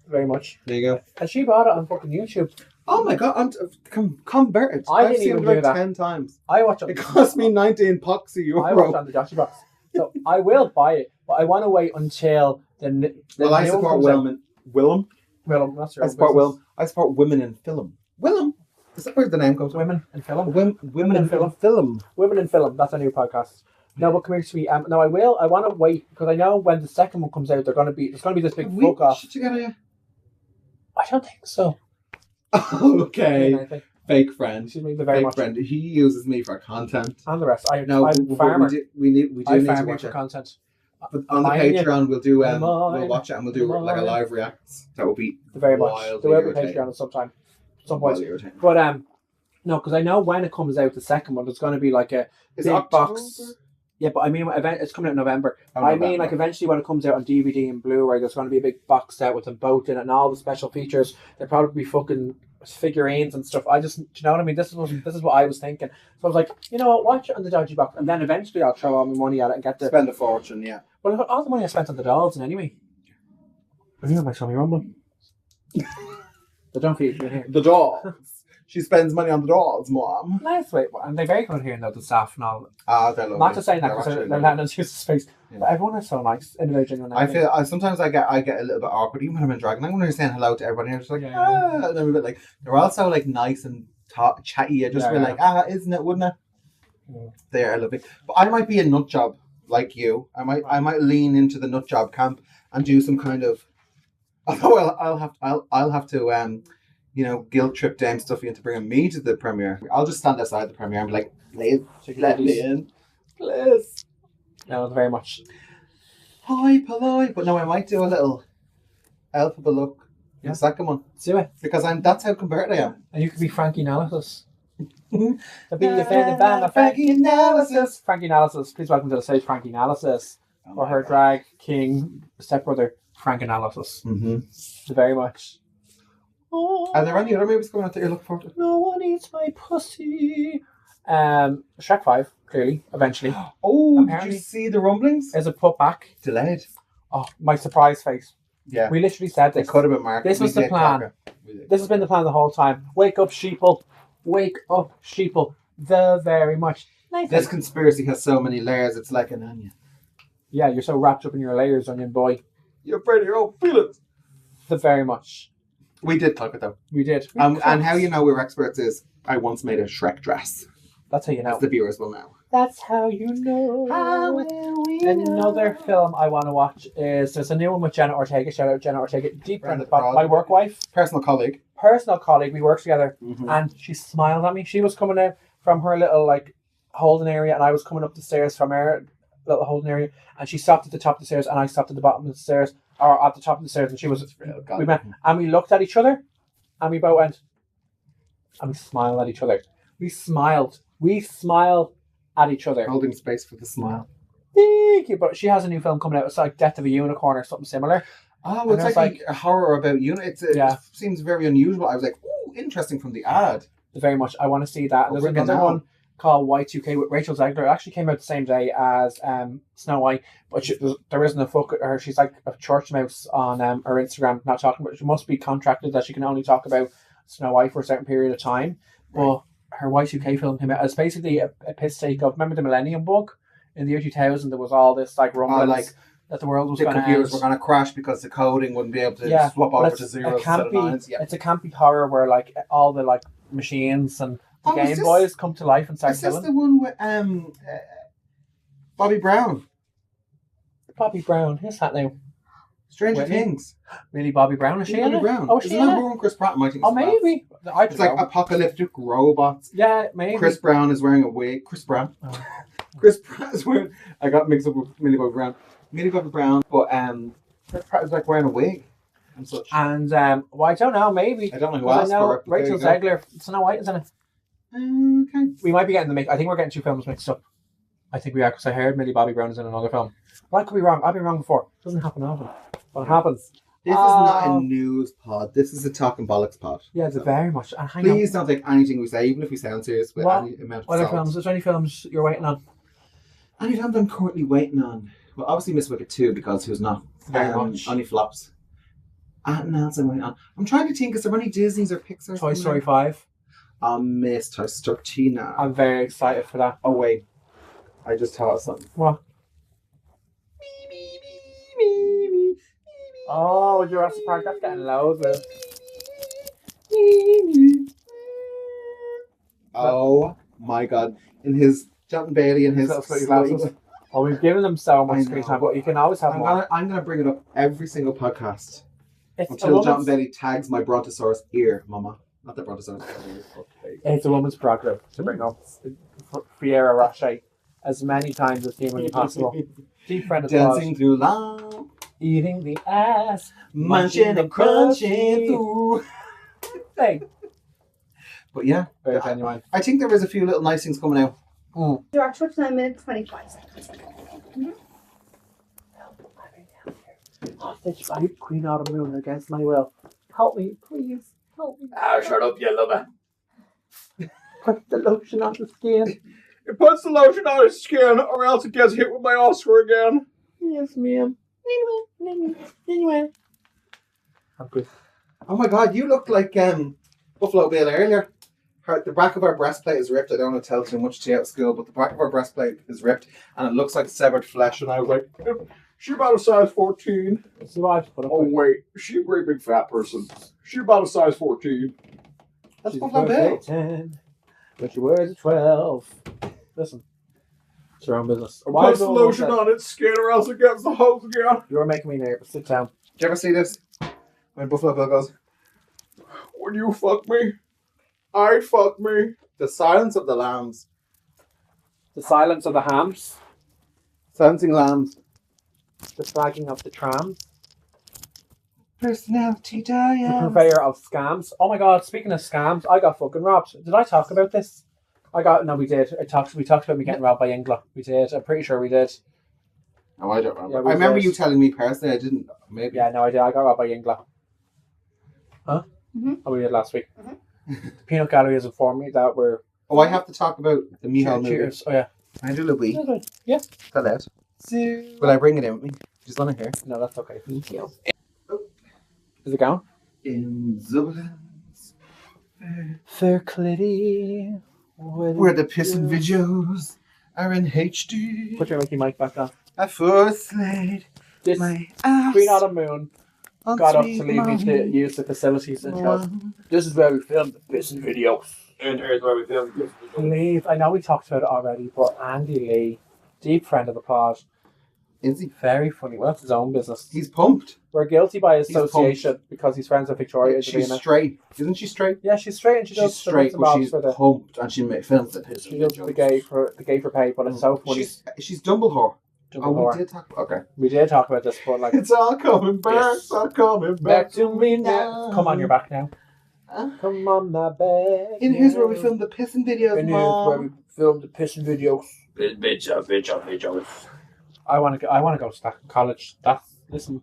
Very much. There you go. And she bought it on fucking YouTube. Oh my God, I'm converted. I've seen it about 10 times. I watch it. It cost me 19 poxy euro. I watch it on the Doshy box. So I will buy it, but I want to wait until the well, I support Willem. That's your I support Willem. I support women in film. Willem. Is that where the name comes from? Women in film. Women in film. Women in film. That's a new podcast. No, but come here, sweet. No, I will. I want to wait because I know when the second one comes out, there's going to be this big fuck off. Together yet? I don't think so. Okay. Fake friend. Excuse me, very much. Friend. He uses me for content. And the rest. I'm farmer. We do need to watch for content. But on the Patreon, we'll do we'll watch it and we'll do like a live reacts. That will be very much. There will be Patreon at some point. But no, because I know when it comes out, the second one, it's going to be like a big box. Yeah, but I mean, it's coming out in November. Like eventually when it comes out on DVD and Blu-ray, there's going to be a big box set with them both in it and all the special features. There'll probably be fucking figurines and stuff. Do you know what I mean? This is what I was thinking. So I was like, you know what, watch it on the dodgy box, and then eventually I'll throw all my money at it and get spend a fortune. Yeah. Well, all the money I spent on the dolls, and anyway. I feel like Tommy Rumble. They don't feed you here. The dolls. She spends money on the dolls, Mom. Nice, wait, and they're very good here now, the staff and all. They're lovely. Not just saying that because they're letting us use the space, but everyone is so nice. Individual. I feel sometimes I get a little bit awkward even when I'm in drag. And when you're saying hello to everybody, I'm just like, and I'm a bit like they're all so like nice and chatty. I just feel like, isn't it? Wouldn't it? Yeah. They are lovely. But I might be a nut job like you. I might lean into the nut job camp and do some kind of. Although I'll have to guilt trip Dame Stuffy into bringing me to the premiere. I'll just stand outside the premiere and be like, please, let me in. Please. No, very much. Hi, polite. But no, I might do a little alpha look in the second one. Do it. Because that's how converted I am. And you could be Frankie Analysis. To be your favorite band of Frankie Analysis. Frankie Analysis. Please welcome to the stage Frankie Analysis. Or her drag king stepbrother, Frank Analysis. Mm-hmm. Very much. Are there any other movies coming out that you're looking forward to? No one eats my pussy. Shrek 5, clearly, eventually. Did you see the rumblings? Is it put back? Delayed. Oh, my surprise face. Yeah. We literally said this. It could have been marked. This was the plan. This has been the plan the whole time. Wake up, sheeple. Wake up, sheeple. Very much. This conspiracy has so many layers, it's like an onion. Yeah, you're so wrapped up in your layers, onion boy. You're afraid of your own feelings. Very much. We did talk it though. We did. And how you know we're experts is I once made a Shrek dress. That's how you know. As the viewers will know. That's how you know. Another film I want to watch is there's a new one with Jenna Ortega. Shout out Jenna Ortega. Deep friend of my work wife. Personal colleague. We work together. Mm-hmm. And she smiled at me. She was coming out from her little holding area and I was coming up the stairs from her little holding area and she stopped at the top of the stairs and I stopped at the bottom of the stairs or at the top of the stairs and she was we met and we looked at each other and we both went and we smiled at each other. We smiled at each other. Holding space for the smile. Thank you. But she has a new film coming out. It's like Death of a Unicorn or something similar. Oh, it's like a horror about units. It seems very unusual. I was like, ooh, interesting from the ad. Very much. I want to see that. And there's another one called Y2K with Rachel Zegler. It actually came out the same day as Snow White, but there isn't a fuck her. She's like a church mouse on her Instagram, not talking about. She must be contracted that she can only talk about Snow White for a certain period of time. But her Y2K film came out. It's basically a piss take of, remember the Millennium Bug in the year 2000? There was all this like rumblings that the world was going to end. The computers were going to crash because the coding wouldn't be able to swap over to zeros instead of nines. Yeah. It's a campy horror where like all the like machines and the Game Boys come to life and start killing. Is this the one with Bobby Brown? Bobby Brown, who's that now? Stranger Things. Really, Bobby Brown? Is she Bobby Brown? Oh, is she number one Chris Pratt? Maybe. It's like apocalyptic robots. Yeah, maybe. Chris Brown is wearing a wig. Chris Brown. Oh. Chris Pratt is wearing. I got mixed up with Millie Bobby Brown. Millie Bobby Brown, but Chris Pratt is like wearing a wig and such. And well, I don't know. Maybe I don't know who asked for it. Rachel Zegler. Snow White, isn't it? Okay. We might be getting the mix. I think we're getting two films mixed up. I think we are, because I heard Millie Bobby Brown is in another film. But I could be wrong. I've been wrong before. It doesn't happen often. But it happens. This is not a news pod. This is a talking bollocks pod. Yeah, it's very much. And please don't take anything we say, even if we sound serious, with any amount of other films? Is there any films you're waiting on? Any films I'm currently waiting on? Well, obviously Miss Wicked 2, because who's not? Very much. Only flops. Anything else I'm waiting on? I'm trying to think, is there any Disney's or Pixar's? Toy Story 5. I missed Toy Story 13. I'm very excited for that. Oh, wait. I just thought of something. What? Oh, Jurassic Park, that's getting loads of. Oh my god. In his Jonathan Bailey and his Oh, we've given them so much screen time, but you can always have more. I'm going to bring it up every single podcast until Jonathan Bailey tags my Brontosaurus ear, Mama. Not the Brontosaurus ear. It's a woman's prerogative to bring up Fiera Roche as many times as humanly possible. Deep friend of the Dancing through love, eating the ass, munching and crunching through. Hey. But yeah, very genuine. I think there is a few little nice things coming out. You're at 29 minutes, 25 seconds. Hostage fight, Queen Autumn Moon against my will. Help me, please. Help me. Oh, shut up, you lover. Put the lotion on the skin. It puts the lotion on his skin, or else it gets hit with my Oscar again. Yes, ma'am. Anyway. I'm good. Oh my god, you look like Buffalo Bill earlier. The back of our breastplate is ripped. I don't want to tell too much to you at school, but the back of our breastplate is ripped, and it looks like severed flesh. And I was like, she about a size 14. Oh wait, she a great big fat person. She about a size 14. That's Buffalo Bill. 10, but she wears a 12. Listen, it's your own business. Puts the lotion on its skin, or else it gets the hose again. You're making me nervous. Sit down. Do you ever see this? When Buffalo Bill goes, "Would you fuck me? I'd fuck me." The silence of the lambs. The silence of the hams. Silencing lambs. The flagging of the trams. Personality diet. The purveyor of scams. Oh my god, speaking of scams, I got fucking robbed. Did I talk about this? No, we did. We talked about me getting robbed by Ingla. We did. I'm pretty sure we did. Oh, I don't remember. Yeah, I remember you telling me personally. I didn't. Maybe. Yeah, no, I did. I got robbed by Ingla. Huh? Mm-hmm. Oh, we did last week. Mm-hmm. The Peanut Gallery has informed me that we're... Oh, I have to talk about the Mihal movie. Cheers. Oh, yeah. Can I do a wee? Yeah. That out. Will I bring it in with me? Just want to hear. No, that's okay. Thank you. Is it going? In Zublin's Fair Clitty, where the pissing videos are in HD. Put your Mickey mic back on. I first laid this my ass Queen Autumn Moon got up to leave me to use the facilities and show. This is where we filmed the pissing videos. And here's where we filmed the videos. I know we talked about it already, but Andy Lee, deep friend of the pod. Is he? Very funny. Well, that's his own business. He's pumped. We're guilty by association because he's friends with Victoria. She's straight. Isn't she straight? Yeah, she's straight, and she's straight, but she's pumped, and she films it. She does the gay for pay, but it's so funny. She's Dumbledore. Dumbledore. Oh, we did talk about. Okay, we did talk about this, but like it's all coming back. Yes. It's all coming back to me now. Come on, you're back now. Come on, my back. In here's where we filmed the pissing videos. In here's where we filmed the pissing videos. Bitch. I want to go to that college. Listen.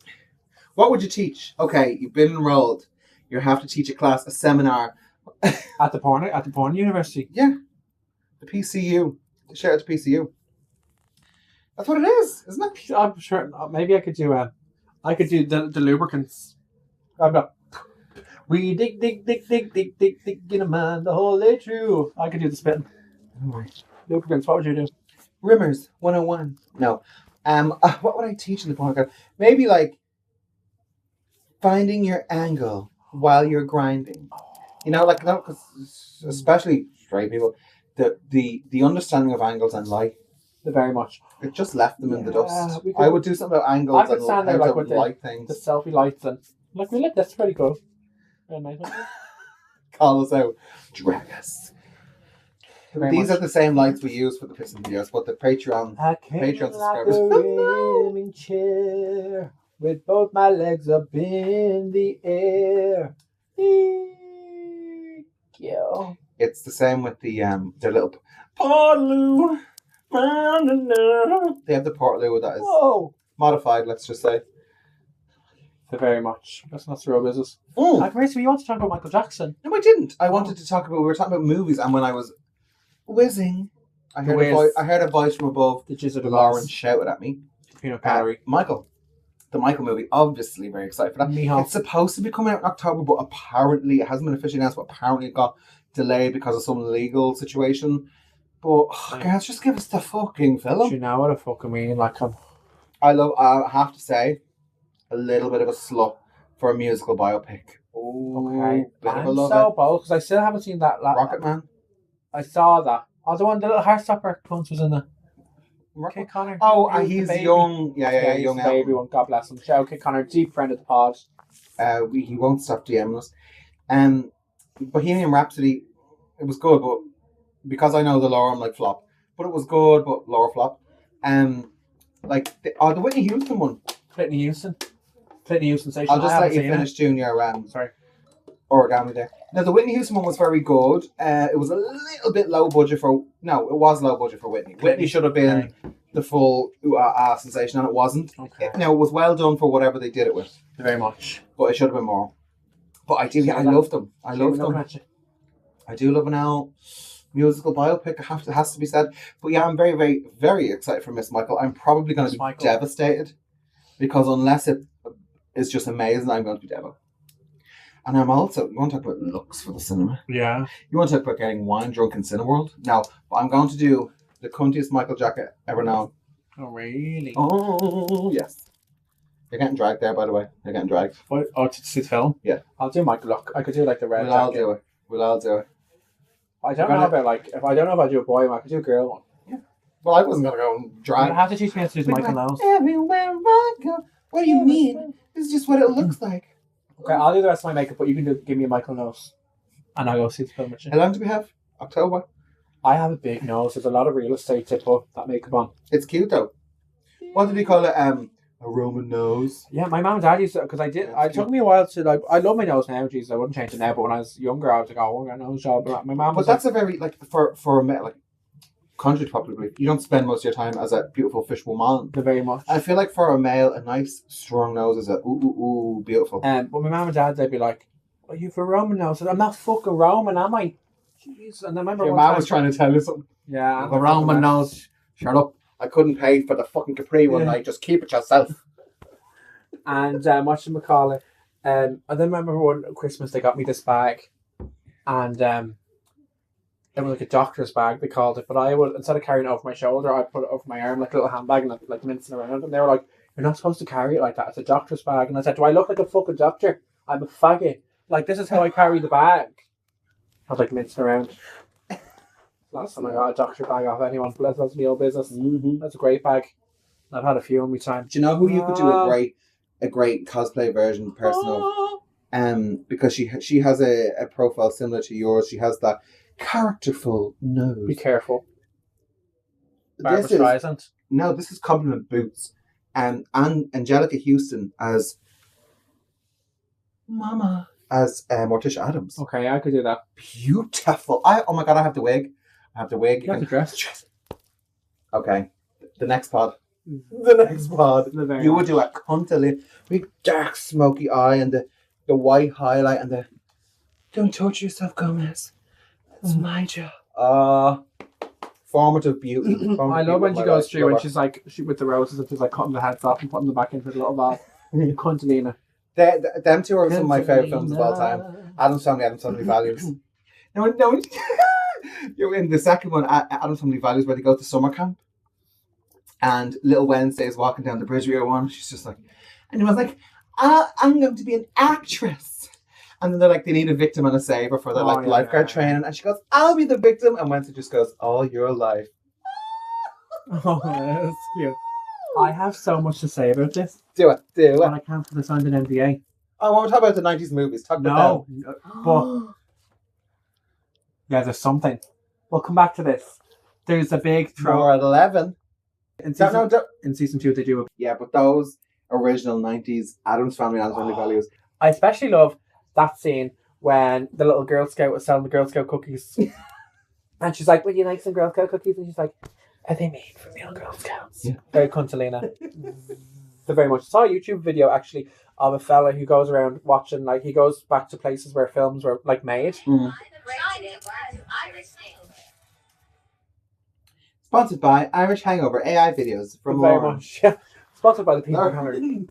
What would you teach? Okay, you've been enrolled. You have to teach a class, a seminar. At the porn university? Yeah. The PCU. Shout out to PCU. That's what it is, isn't it? I'm sure. Maybe I could do the lubricants. I've got. We dig in a man the whole day through. I could do the spitting. Lubricants. What would you do? Rimmers 101. No. What would I teach in the porn class? Maybe like finding your angle while you're grinding. You know, like no, because especially straight people, the understanding of angles and light. Very much. It just left them in the dust. I would do something about angles and stand there, like, with light things. The selfie lights and like we that's pretty cool. Very nice. Call us out. Drag us. These much. are the same lights we use for the pissing videos, but the Patreon subscribers. Rocking chair with both my legs up in the air. Yeah. It's the same with the their little Portaloo. They have the Portaloo that is modified, let's just say. Very much. That's not the real business. Grace, you want to talk about Michael Jackson? No, I didn't. I wanted to talk about. We were talking about movies, and when I was whizzing, I heard a voice from above. The Jizzard of Lauren shouted at me. Peanut gallery. Michael. The Michael movie, obviously very excited for that. It's supposed to be coming out in October, but apparently it hasn't been officially announced, but apparently it got delayed because of some legal situation. But guys, just give us the fucking film. Do you know what I fucking mean? Like, I have to say, a little bit of a slut for a musical biopic. Okay. I'm so bold because I still haven't seen that. Rocket Man. I saw that. Oh, the one, the little Heartstopper Punch was in it. Kit Connor. Oh, he's young. Yeah, young baby one. God bless him. Shout out Kit Connor, deep friend of the pod. He won't stop DMing us. Bohemian Rhapsody, it was good, but because I know the lore, I'm like flop. But it was good, but lore flop. Like the Whitney Houston one. Whitney Houston station. I'll just let you finish Junior. Sorry. Origami there. Now the Whitney Houston one was very good. It was a little bit low budget for. No, it was low budget for Whitney. Whitney should have been the full sensation, and it wasn't. Okay. Now it was well done for whatever they did it with. Very much. But it should have been more. But I love them. I love them. I do love an L musical biopic. It has to be said. But yeah, I'm very, very, very excited for Miss Michael. I'm probably going to be devastated because unless it is just amazing, I'm going to be devastated. And I'm also, you want to talk about looks for the cinema? Yeah. You want to talk about getting wine drunk in Cineworld? Now, I'm going to do the cuntiest Michael jacket ever known. Oh, really? Oh, yes. You're getting dragged there, by the way. You're getting dragged. What? Oh, to see the film? Yeah. I'll do Michael look. I could do like the red jacket. We'll all do it. I don't know about like, if I don't know if I do a boy one, I could do a girl one. Yeah. Well, I wasn't going to go and drag. You have to teach me how to do the Michael nose. Everywhere I go. What do you mean? This is just what it looks like. Okay, I'll do the rest of my makeup, but you can give me a Michael nose. And I'll go see the film with you. How long do we have? October? I have a big nose. There's a lot of real estate to put that makeup on. It's cute though. What did he call it? A Roman nose? Yeah, my mum and dad used to, because it took me a while to like, I love my nose now, Jesus, I wouldn't change it now, but when I was younger, I was like, oh, I want a nose job. But my mum was that's a very, like, for a male, like, country probably, you don't spend most of your time as a beautiful fish woman. Very much. I feel like for a male, a nice, strong nose is beautiful. But my mum and dad, they'd be like, are you for Roman nose? I'm not fucking Roman, am I? Jeez. And I remember your mum was trying to tell you something. Yeah. The Roman nose. Shut up. I couldn't pay for the fucking Capri one night. Just keep it yourself. And watching Macaulay. And then remember one Christmas they got me this bag. And it was like a doctor's bag, they called it. But I would, instead of carrying it over my shoulder, I put it over my arm like a little handbag and like mincing around. And they were like, you're not supposed to carry it like that. It's a doctor's bag. And I said, do I look like a fucking doctor? I'm a faggot. Like, this is how I carry the bag. I was like mincing around. Last time I got a doctor bag off anyone, but that's my old business. Mm-hmm. That's a great bag. I've had a few in my time. Do you know who you could do a great cosplay version person of? Because she has a profile similar to yours. She has that characterful nose. Be careful. Barbara Streisand. No, this is Compliment Boots. And Angelica Houston as Mama. As Morticia Adams. Okay, I could do that. Beautiful. Oh my god, I have the wig. You have the dress. Okay. The next pod. the next pod, you would much. do a cuntalina with dark smoky eye and the white highlight and the don't torture yourself, Gomez. It's my job. Formative beauty. I love when she goes through and she's like, with the roses and she's like cutting the heads off and putting them back into the little ball. Cuntalina. Them two are some of my favourite films of all time. Adam's Family Values. No, you're in the second one, Adam's Family Values, where they go to summer camp. And little Wednesday is walking down the bridge with everyone. She's just like, and he was like, I'm going to be an actress. And then they're like, they need a victim and a saver for their lifeguard training. And she goes, I'll be the victim. And Wednesday just goes, all your life. Oh, that's cute. I have so much to say about this. Do it. And I can't put this on an NDA. I want to talk about the 90s movies. Talk about them. But yeah, there's something. We'll come back to this. There's a big throw. More at 11. In season 2, they do. Yeah, but those original 90s Adam's Family Values. I especially love that scene when the little Girl Scout was selling the Girl Scout cookies. And she's like, would you like some Girl Scout cookies? And she's like, are they made from real Girl Scouts? Yeah. Very Cuntalina. They're very much. I saw a YouTube video actually of a fella who goes around watching, like, he goes back to places where films were like made. Sponsored by Irish Hangover AI videos from very much. Yeah. Sponsored by the people who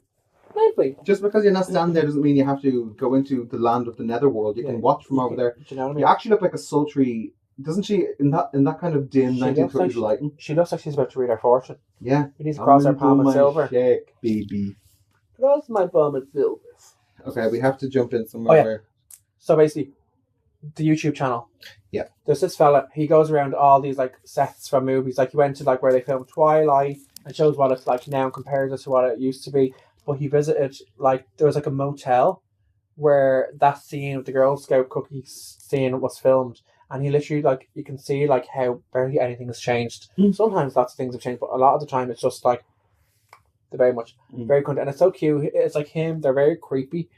maybe. Just because you're not standing there doesn't mean you have to go into the land of the netherworld. You can watch from over there. Do you know what I mean? You actually look like a sultry. Doesn't she in that kind of dim 1930s lighting? She looks like she's about to read her fortune. Yeah. We need to cross our palm with silver. Shake, baby. Cross my palm with silver. Okay, we have to jump in somewhere. Oh, yeah. So basically, the YouTube channel. Yeah. There's this fella. He goes around all these like sets from movies. Like he went to like where they filmed Twilight and shows what it's like now and compares it to what it used to be. But he visited like there was like a motel where that scene of the Girl Scout cookies scene was filmed. And he literally, like, you can see, like, how barely anything has changed. Sometimes lots of things have changed, but a lot of the time it's just, like, they're very much, very content. And it's so cute. It's like him, they're very creepy.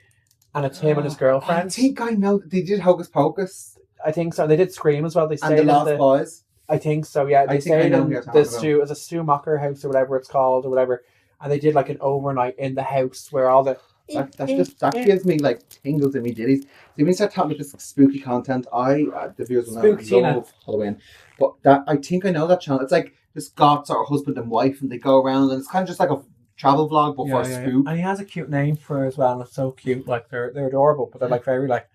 And it's him and his girlfriend. I think I know. They did Hocus Pocus. I think so. They did Scream as well. They stayed and the Lost Boys. I think so, yeah. They stayed in the Stu Mocker house or whatever it's called or whatever. And they did, like, an overnight in the house where all the... That gives me like tingles in me ditties. See, when you start talking about this spooky content, the viewers will know love Halloween. But that I think I know that channel. It's like this goth sort of husband and wife, and they go around, and it's kind of just like a travel vlog, but for a spook. And he has a cute name for her as well, and it's so cute. Like they're adorable, but they're like very like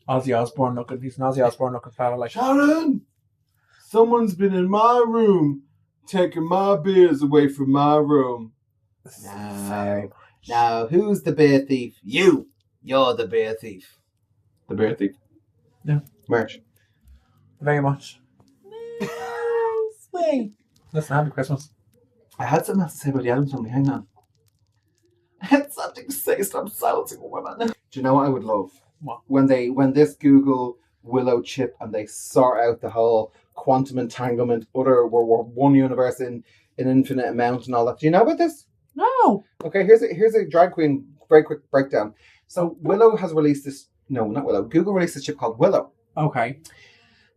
Ozzy Osbourne looking. He's an Ozzy Osbourne looking fella. Like, Sharon, someone's been in my room, taking my beers away from my room. No. Now, who's the bear thief? You! You're the bear thief. The bear thief. Yeah. Merch. Very much. Sweet. Listen, happy Christmas. I had something else to say about the Addams Family. Hang on. I had something to say. Stop silencing women. Do you know what I would love? What? When this Google Willow chip and they sort out the whole quantum entanglement, we're one universe in an infinite amount and all that. Do you know about this? No. Okay, here's a drag queen very quick breakdown. So Willow has released this. No, not Willow. Google released this chip called Willow. Okay.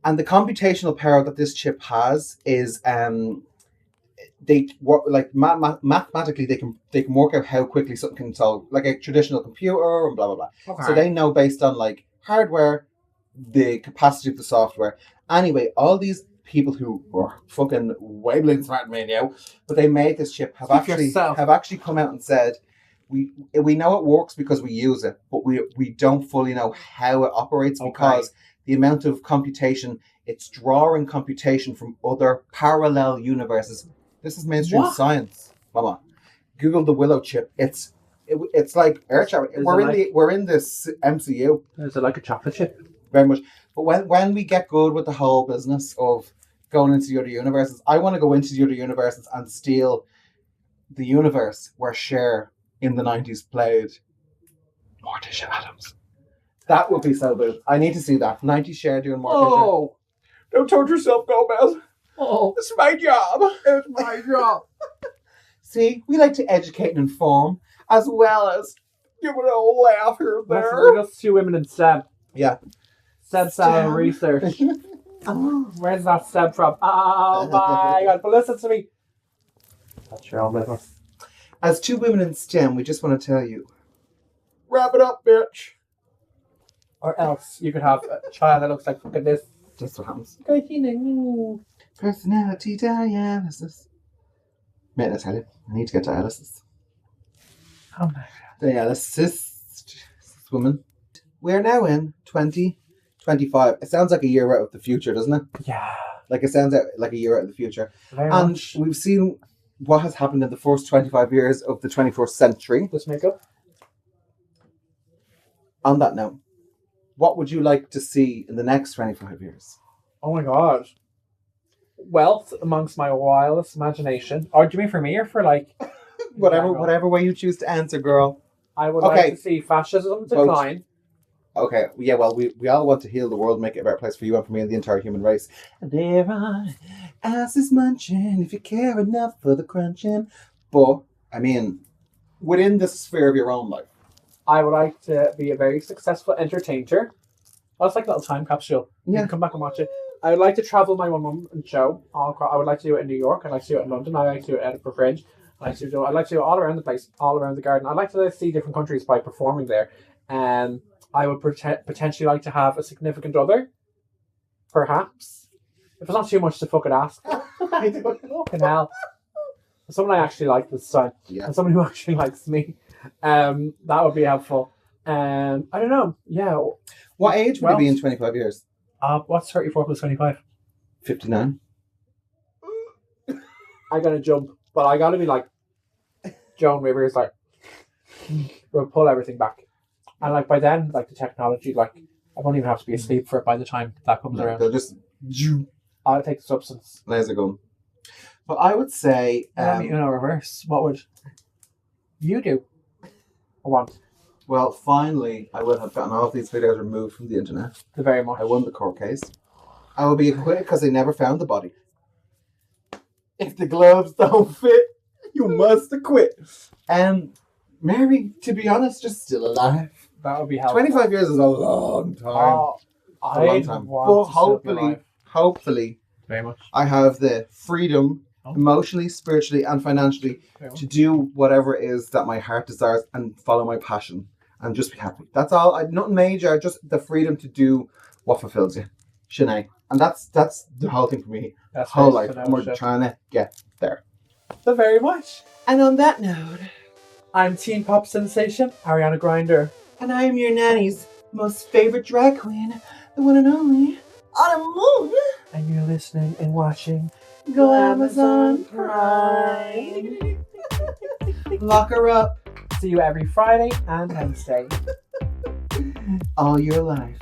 And the computational power that this chip has is mathematically they can work out how quickly something can solve, like a traditional computer and blah blah blah. Okay. So they know based on like hardware, the capacity of the software. Anyway, all these people who were fucking way smarter than me now, but they made this chip have actually come out and said we know it works because we use it, but we don't fully know how it operates because the amount of computation it's drawing computation from other parallel universes. This is mainstream science, mama. Google the Willow chip. It's like earth-shattering. We're in this MCU. Is it like a chocolate chip? Very much. But when we get good with the whole business of going into the other universes, I want to go into the other universes and steal the universe where Cher in the 90s played Morticia Addams. That would be so good. I need to see that. 90s Cher doing Morticia. Oh! Don't touch yourself, Gomez. Oh. It's my job. It's my job. See, we like to educate and inform as well as give it a laugh here and there. We're just two women in STEM. Yeah. STEM research. Where's that STEM from? Oh my god, but listen to me. That's your own business. As two women in STEM, we just want to tell you, wrap it up, bitch. Or else you could have a child that looks like fucking this. That's what happens. Oh Personality dialysis. Mate, I tell you, I need to get dialysis. my God. Dialysis woman. We are now in 2025. It sounds like a year out of the future, doesn't it? Yeah. Like it sounds like a year out of the future. Very And much. we've seen what has happened in the first 25 years of the 21st century. This makeup. On that note, what would you like to see in the next 25 years? Oh my God. Wealth amongst my wildest imagination. Or do you mean for me or for like... Whatever way you choose to answer, girl. I would like to see fascism decline. Okay, yeah, well, we all want to heal the world, make it a better place for you and for me and the entire human race. And there I ass is munching if you care enough for the crunching. But, I mean, within the sphere of your own life. I would like to be a very successful entertainer. Oh, it's like a little time capsule. You can come back and watch it. I would like to travel my one and show. I would like to do it in New York. I'd like to do it in London. I'd like to do it at Edinburgh Fringe. I'd like to do it all around the place, all around the garden. I'd like to see different countries by performing there. And I would potentially like to have a significant other. Perhaps. If it's not too much to fucking ask. I don't know. Fucking hell. Someone I actually like this time. Yeah. And someone who actually likes me. That would be helpful. I don't know. Yeah. What age would you be in 25 years? What's 34 plus 25? 59. I gotta jump, but I gotta be like Joan Rivers, like we'll pull everything back. And like by then, like the technology, like I won't even have to be asleep for it by the time that comes around. They'll just I'll take the substance. laser gun. But I would say reverse. What would you do? I want. Well, finally, I would have gotten all of these videos removed from the internet. Very much. I won the court case. I will be acquitted because they never found the body. If the gloves don't fit, you must acquit. Mary, to be honest, just still alive. That would be helpful. 25 years is a long time. A long time. But hopefully, very much. I have the freedom, emotionally, spiritually, and financially, to do whatever it is that my heart desires and follow my passion and just be happy. That's all. Nothing major, just the freedom to do what fulfills you. Sinead. And that's the whole thing for me. That's whole life. And we're trying to get there. So very much. And on that note, I'm teen pop sensation, Ariana Grindr. And I am your nanny's most favorite drag queen, the one and only Autumn Moon. And you're listening and watching Go Amazon Prime. Lock her up. See you every Friday and Wednesday. All your life.